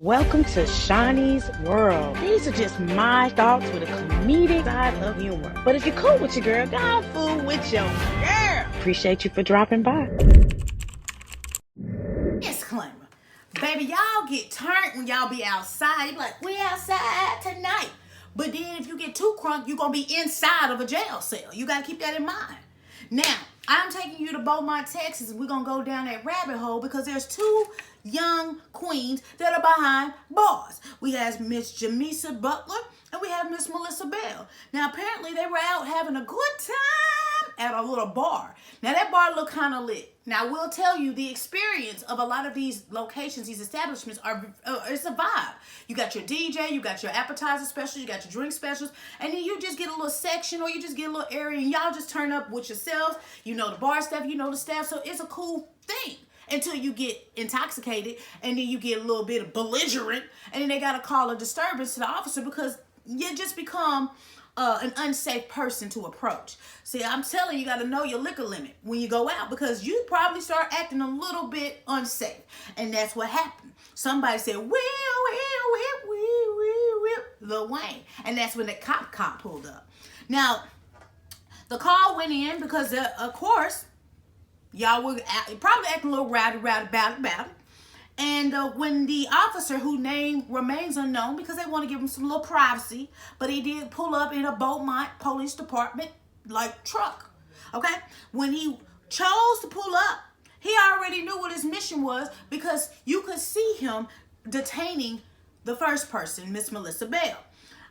Welcome to Shaunie's World. These are just my thoughts with a comedic side of humor. But if you're cool with your girl, go fool with your girl. Appreciate you for dropping by. Disclaimer. Baby, y'all get turned when y'all be outside. You be like, we outside tonight. But then if you get too crunk, you're going to be inside of a jail cell. You got to keep that in mind. Now, I'm taking you to Beaumont, Texas, and we're going to go down that rabbit hole because there's two young queens that are behind bars. We have Miss Jamisa Butler and we have Miss Melissa Bell. Now, apparently they were out having a good time at a little bar. Now, that bar looked kind of lit. Now, I will tell you the experience of a lot of these locations, these establishments, it's a vibe. You got your DJ, you got your appetizer specials, you got your drink specials, and then you just get a little section or you just get a little area and y'all just turn up with yourselves. You know the bar staff, you know the staff, so it's a cool thing until you get intoxicated and then you get a little bit of belligerent and then they got to call a disturbance to the officer because you just become an unsafe person to approach. See, I'm telling you, you got to know your liquor limit when you go out because you probably start acting a little bit unsafe. And that's what happened. Somebody said, Will, Lil Wayne. And that's when the cop pulled up. Now, the call went in because, of course, y'all were probably acting a little rowdy about it. And when the officer, whose name remains unknown because they want to give him some little privacy, but he did pull up in a Beaumont Police Department like truck, okay? When he chose to pull up, he already knew what his mission was because you could see him detaining the first person, Miss Melissa Bell.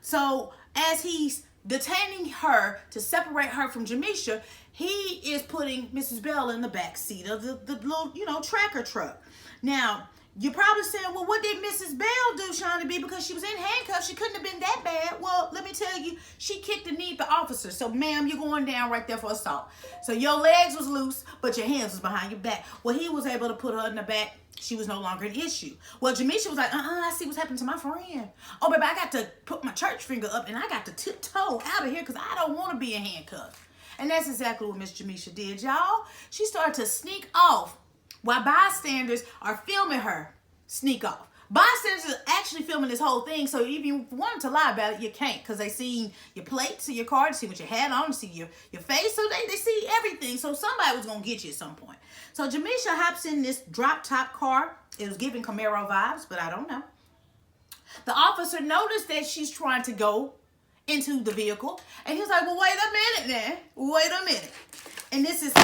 So as he's detaining her to separate her from Jamisha, he is putting Mrs. Bell in the back seat of the little, tracker truck. Now, you're probably saying, well, what did Mrs. Bell do, Shaunie B? Because she was in handcuffs. She couldn't have been that bad. Well, let me tell you, she kicked and kneed the officer. So, ma'am, you're going down right there for assault. So, your legs was loose, but your hands was behind your back. Well, he was able to put her in the back. She was no longer an issue. Well, Jamisha was like, I see what's happening to my friend. Oh, baby, I got to put my church finger up, and I got to tiptoe out of here because I don't want to be in handcuffs. And that's exactly what Miss Jamisha did, y'all. She started to sneak off while bystanders are filming her sneak off. Bystanders are actually filming this whole thing, so if you wanted to lie about it, you can't because they see your plate, see your card, see what you had on, see your face, so they see everything. So somebody was going to get you at some point. So Jamisha hops in this drop-top car. It was giving Camaro vibes, but I don't know. The officer noticed that she's trying to go into the vehicle, and he's like, well, wait a minute now. Wait a minute. And this is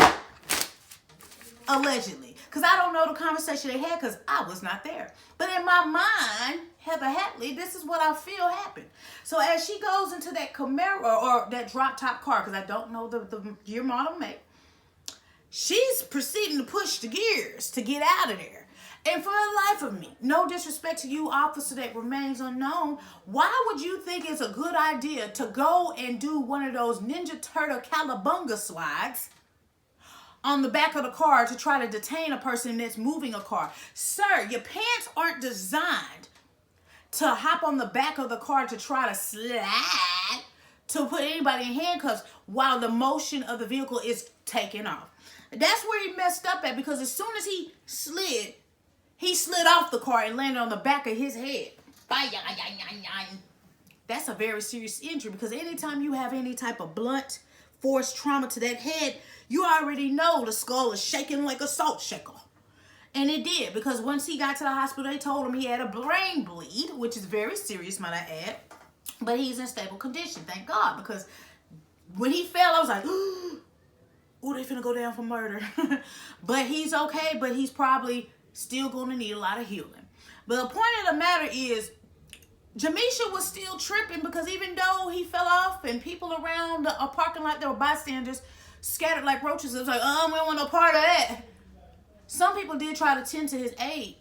allegedly, because I don't know the conversation they had because I was not there. But in my mind, Heather Hatley, this is what I feel happened. So as she goes into that Camaro or that drop-top car, because I don't know the year, model, make, she's proceeding to push the gears to get out of there. And for the life of me, no disrespect to you, officer that remains unknown, why would you think it's a good idea to go and do one of those Ninja Turtle Calabunga slides on the back of the car to try to detain a person that's moving a car? Sir, your pants aren't designed to hop on the back of the car to try to slide to put anybody in handcuffs while the motion of the vehicle is taking off. That's where he messed up at because as soon as he slid off the car and landed on the back of his head. That's a very serious injury because anytime you have any type of blunt force trauma to that head, you already know the skull is shaking like a salt shaker. And it did because once he got to the hospital, they told him he had a brain bleed, which is very serious, might I add. But he's in stable condition, thank God, because when he fell, I was like, ooh, they finna go down for murder. But he's okay, but he's probably still going to need a lot of healing. But the point of the matter is, Jamisha was still tripping because even though he fell off and people around a parking lot, there were bystanders scattered like roaches. It was like, we don't want no part of that. Some people did try to tend to his aid.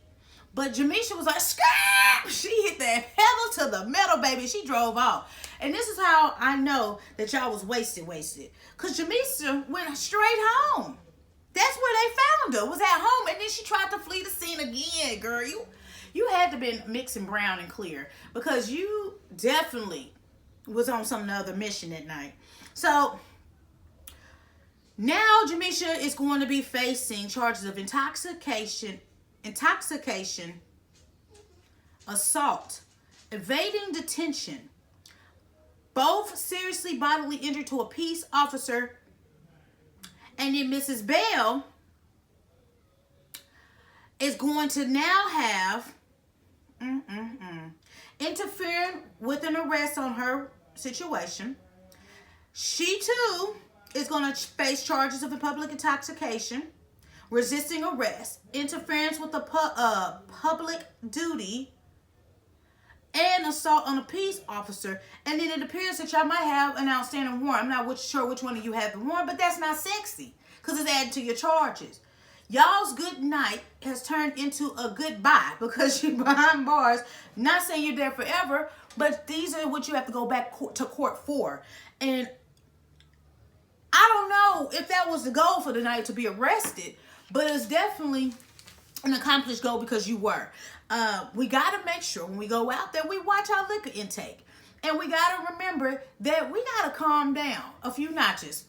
But Jamisha was like, scrap! She hit that pedal to the metal, baby. She drove off. And this is how I know that y'all was wasted. Because Jamisha went straight home. That's where they found her, was at home. And then she tried to flee the scene again, girl. You had to been mixing brown and clear because you definitely was on some other mission that night. So now Jamisha is going to be facing charges of intoxication assault, evading detention, both seriously bodily injury to a peace officer, and then Mrs. Bell is going to now have interfering with an arrest on her situation. She too is going to face charges of public intoxication, resisting arrest, interference with the public duty, and assault on a peace officer. And then it appears that y'all might have an outstanding warrant. I'm not sure which one of you have the warrant, but that's not sexy because it's added to your charges. Y'all's good night has turned into a goodbye because you're behind bars. Not saying you're there forever, but these are what you have to go back to court for. And I don't know if that was the goal for the night, to be arrested, but it's definitely an accomplished goal because you were. We got to make sure when we go out there, we watch our liquor intake. And we got to remember that we got to calm down a few notches.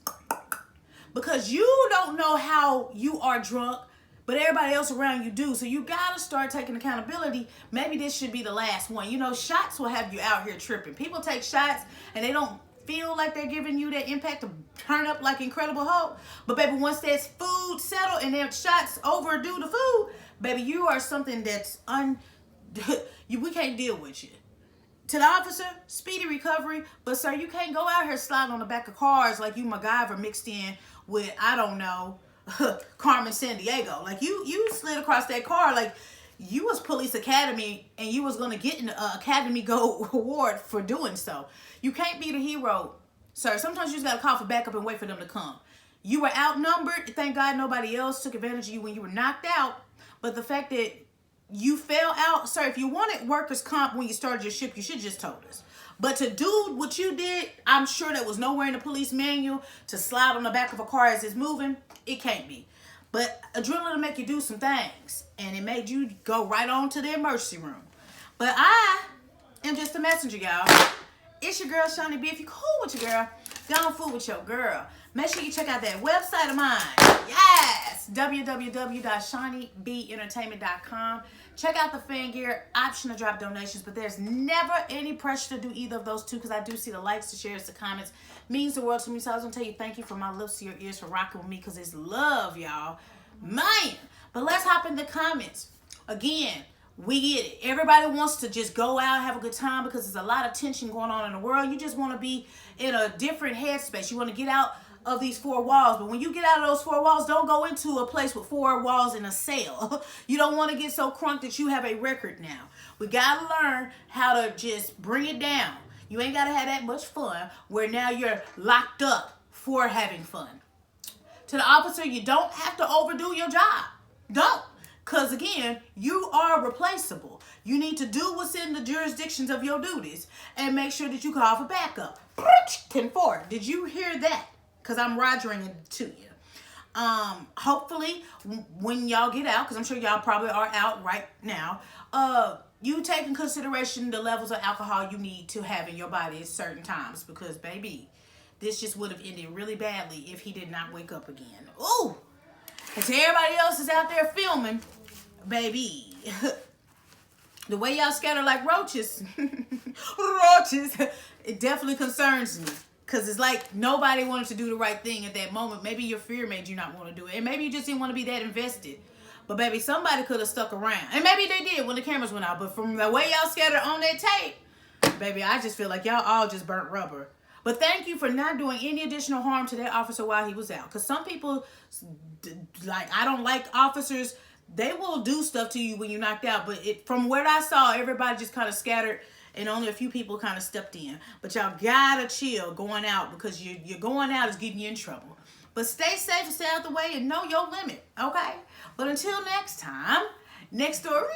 Because you don't know how you are drunk, but everybody else around you do. So you got to start taking accountability. Maybe this should be the last one. You know, shots will have you out here tripping. People take shots and they don't feel like they're giving you that impact to turn up like Incredible Hulk. But baby, once that food settled and them shots overdo the food, baby, you are something that's we can't deal with you. To the officer, speedy recovery. But sir, you can't go out here sliding on the back of cars like you MacGyver mixed in with, I don't know, Carmen Sandiego. Like you slid across that car like you was Police Academy and you was gonna get an Academy Gold Award for doing so. You can't be the hero, sir. Sometimes you just gotta call for backup and wait for them to come. You were outnumbered. Thank God nobody else took advantage of you when you were knocked out. But the fact that you fell out, sir, if you wanted workers' comp when you started your shift, you should just told us. But to do what you did, I'm sure that was nowhere in the police manual to slide on the back of a car as it's moving. It can't be. But adrenaline will make you do some things. And it made you go right on to the emergency room. But I am just a messenger, y'all. It's your girl, Shaunie B. If you cool with your girl, go and fool with your girl. Make sure you check out that website of mine. Yes! www.shauniebeentertainment.com. Check out the fan gear, option to drop donations, but there's never any pressure to do either of those two because I do see the likes, the shares, the comments. Means the world to me. So I was going to tell you thank you from my lips to your ears for rocking with me because it's love, y'all. Man! But let's hop in the comments. Again, we get it. Everybody wants to just go out and have a good time because there's a lot of tension going on in the world. You just want to be in a different headspace. You want to get out of these four walls. But when you get out of those four walls, don't go into a place with four walls in a cell. You don't want to get so crunk that you have a record now. We got to learn how to just bring it down. You ain't got to have that much fun where now you're locked up for having fun. To the officer, you don't have to overdo your job. Don't. Because again, you are replaceable. You need to do what's in the jurisdictions of your duties and make sure that you call for backup. 10-4. Did you hear that? Because I'm rogering it to you. Hopefully, when y'all get out, because I'm sure y'all probably are out right now, you take in consideration the levels of alcohol you need to have in your body at certain times. Because, baby, this just would have ended really badly if he did not wake up again. Ooh! And to everybody else is out there filming, baby, the way y'all scatter like roaches, it definitely concerns me. Because it's like nobody wanted to do the right thing at that moment. Maybe your fear made you not want to do it. And maybe you just didn't want to be that invested. But baby, somebody could have stuck around. And maybe they did when the cameras went out. But from the way y'all scattered on that tape, baby, I just feel like y'all all just burnt rubber. But thank you for not doing any additional harm to that officer while he was out. Because some people, like, I don't like officers. They will do stuff to you when you're knocked out. But from what I saw, everybody just kind of scattered. And only a few people kind of stepped in. But y'all gotta chill going out because you're going out is getting you in trouble. But stay safe and stay out the way and know your limit, okay? But until next time, next story,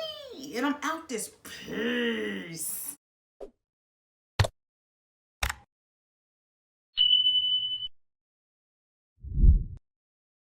and I'm out this. Peace.